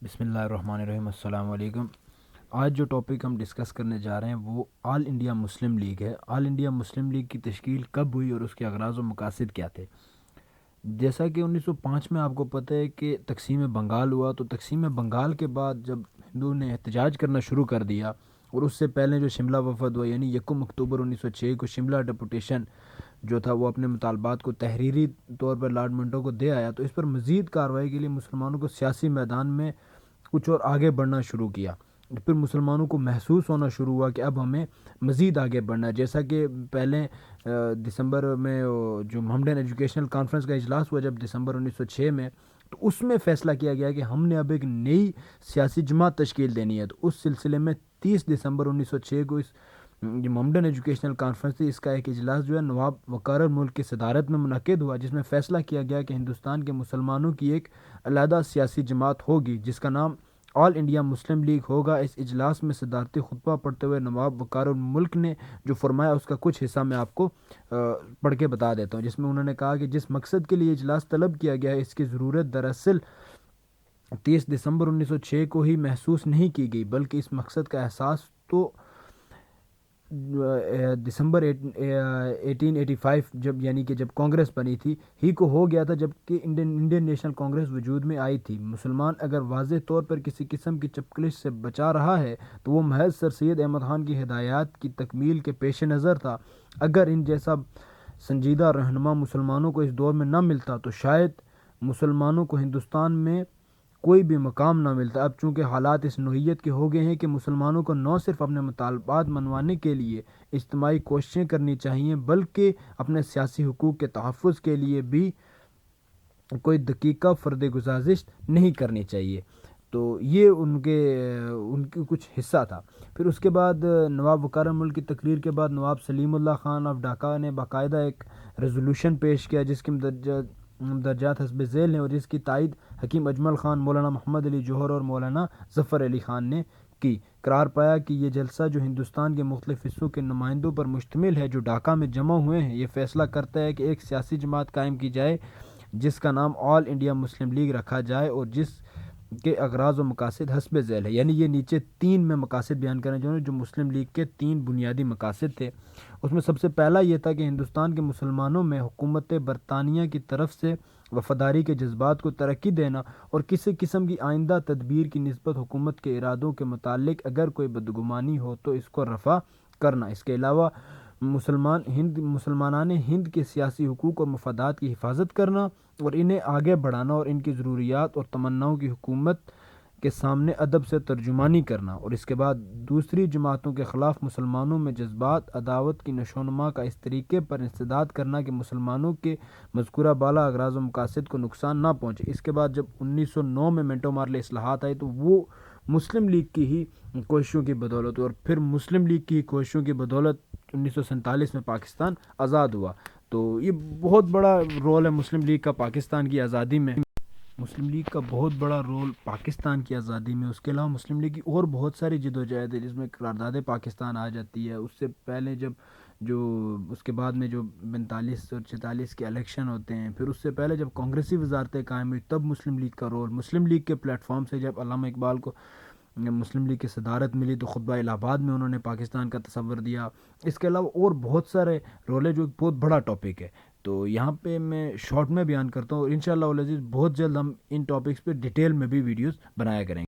بسم اللہ الرحمن الرحیم۔ السلام علیکم۔ آج جو ٹاپک ہم ڈسکس کرنے جا رہے ہیں وہ آل انڈیا مسلم لیگ ہے۔ آل انڈیا مسلم لیگ کی تشکیل کب ہوئی اور اس کے اغراض و مقاصد کیا تھے؟ جیسا کہ 1905 میں آپ کو پتہ ہے کہ تقسیم بنگال ہوا، تو تقسیم بنگال کے بعد جب ہندوؤں نے احتجاج کرنا شروع کر دیا، اور اس سے پہلے جو شملہ وفد ہوا، یعنی 1 اکتوبر 1906 کو شملہ ڈپوٹیشن جو تھا وہ اپنے مطالبات کو تحریری طور پر لارڈ منٹو کو دے آیا، تو اس پر مزید کارروائی کے لیے مسلمانوں کو سیاسی میدان میں کچھ اور آگے بڑھنا شروع کیا۔ پھر مسلمانوں کو محسوس ہونا شروع ہوا کہ اب ہمیں مزید آگے بڑھنا ہے، جیسا کہ پہلے دسمبر میں جو محمدن ایجوکیشنل کانفرنس کا اجلاس ہوا جب دسمبر 1906 میں، تو اس میں فیصلہ کیا گیا کہ ہم نے اب ایک نئی سیاسی جماعت تشکیل دینی ہے۔ تو اس سلسلے میں 30 دسمبر 1906 کو اس جو محمدن ایجوکیشنل کانفرنس تھی، اس کا ایک اجلاس جو ہے نواب وقار الملک کی صدارت میں منعقد ہوا، جس میں فیصلہ کیا گیا کہ ہندوستان کے مسلمانوں کی ایک علیحدہ سیاسی جماعت ہوگی جس کا نام آل انڈیا مسلم لیگ ہوگا۔ اس اجلاس میں صدارتی خطبہ پڑھتے ہوئے نواب وقار الملک نے جو فرمایا اس کا کچھ حصہ میں آپ کو پڑھ کے بتا دیتا ہوں، جس میں انہوں نے کہا کہ جس مقصد کے لیے اجلاس طلب کیا گیا ہے، اس کی ضرورت دراصل 30 دسمبر 1906 کو ہی محسوس نہیں کی گئی، بلکہ اس مقصد کا احساس تو دسمبر 1885 جب یعنی کہ جب کانگریس بنی تھی ہی کو ہو گیا تھا، جبکہ انڈین نیشنل کانگریس وجود میں آئی تھی۔ مسلمان اگر واضح طور پر کسی قسم کی چپکلش سے بچا رہا ہے تو وہ محض سر سید احمد خان کی ہدایات کی تکمیل کے پیش نظر تھا۔ اگر ان جیسا سنجیدہ رہنما مسلمانوں کو اس دور میں نہ ملتا تو شاید مسلمانوں کو ہندوستان میں کوئی بھی مقام نہ ملتا۔ اب چونکہ حالات اس نوعیت کے ہو گئے ہیں کہ مسلمانوں کو نہ صرف اپنے مطالبات منوانے کے لیے اجتماعی کوششیں کرنی چاہیے، بلکہ اپنے سیاسی حقوق کے تحفظ کے لیے بھی کوئی دقیقہ فرد گزارش نہیں کرنی چاہیے۔ تو یہ ان کی کچھ حصہ تھا۔ پھر اس کے بعد نواب وقار الملک کی تقریر کے بعد نواب سلیم اللہ خان آف ڈھاکہ نے باقاعدہ ایک ریزولوشن پیش کیا جس کے مندرجات حسب ذیل ہیں، اور جس کی تائید حکیم اجمل خان، مولانا محمد علی جوہر اور مولانا ظفر علی خان نے کی۔ قرار پایا کہ یہ جلسہ جو ہندوستان کے مختلف حصوں کے نمائندوں پر مشتمل ہے جو ڈھاکہ میں جمع ہوئے ہیں، یہ فیصلہ کرتا ہے کہ ایک سیاسی جماعت قائم کی جائے جس کا نام آل انڈیا مسلم لیگ رکھا جائے، اور جس کے اغراض و مقاصد حسب ذیل ہے، یعنی یہ نیچے 3 میں مقاصد بیان کرنے جو مسلم لیگ کے 3 بنیادی مقاصد تھے۔ اس میں سب سے پہلا یہ تھا کہ ہندوستان کے مسلمانوں میں حکومت برطانیہ کی طرف سے وفاداری کے جذبات کو ترقی دینا، اور کسی قسم کی آئندہ تدبیر کی نسبت حکومت کے ارادوں کے متعلق اگر کوئی بدگمانی ہو تو اس کو رفع کرنا۔ اس کے علاوہ مسلمانان ہند کے سیاسی حقوق اور مفادات کی حفاظت کرنا اور انہیں آگے بڑھانا، اور ان کی ضروریات اور تمناؤں کی حکومت کے سامنے ادب سے ترجمانی کرنا، اور اس کے بعد دوسری جماعتوں کے خلاف مسلمانوں میں جذبات عداوت کی نشوونما کا اس طریقے پر انسداد کرنا کہ مسلمانوں کے مذکورہ بالا اغراض و مقاصد کو نقصان نہ پہنچے۔ اس کے بعد جب 1909 میں منٹو مارلے اصلاحات آئی تو وہ مسلم لیگ کی ہی کوششوں کی بدولت، اور پھر مسلم لیگ کی کوششوں کی بدولت 1947 میں پاکستان آزاد ہوا۔ تو یہ بہت بڑا رول ہے مسلم لیگ کا پاکستان کی آزادی میں، مسلم لیگ کا بہت بڑا رول پاکستان کی آزادی میں۔ اس کے علاوہ مسلم لیگ کی اور بہت ساری جدوجہد ہے، جس میں قرارداد پاکستان آ جاتی ہے۔ اس سے پہلے اس کے بعد میں جو 45 اور 46 کے الیکشن ہوتے ہیں، پھر اس سے پہلے جب کانگریسی وزارتیں قائم ہوئی تب مسلم لیگ کا رول، مسلم لیگ کے پلیٹ فارم سے جب علامہ اقبال کو مسلم لیگ کی صدارت ملی تو خطبہ الہ آباد میں انہوں نے پاکستان کا تصور دیا۔ اس کے علاوہ اور بہت سارے رول ہے جو ایک بہت بڑا ٹاپک ہے، تو یہاں پہ میں شارٹ میں بیان کرتا ہوں، اور انشاءاللہ العزیز بہت جلد ہم ان ٹاپکس پہ ڈیٹیل میں بھی ویڈیوز بنایا کریں گے۔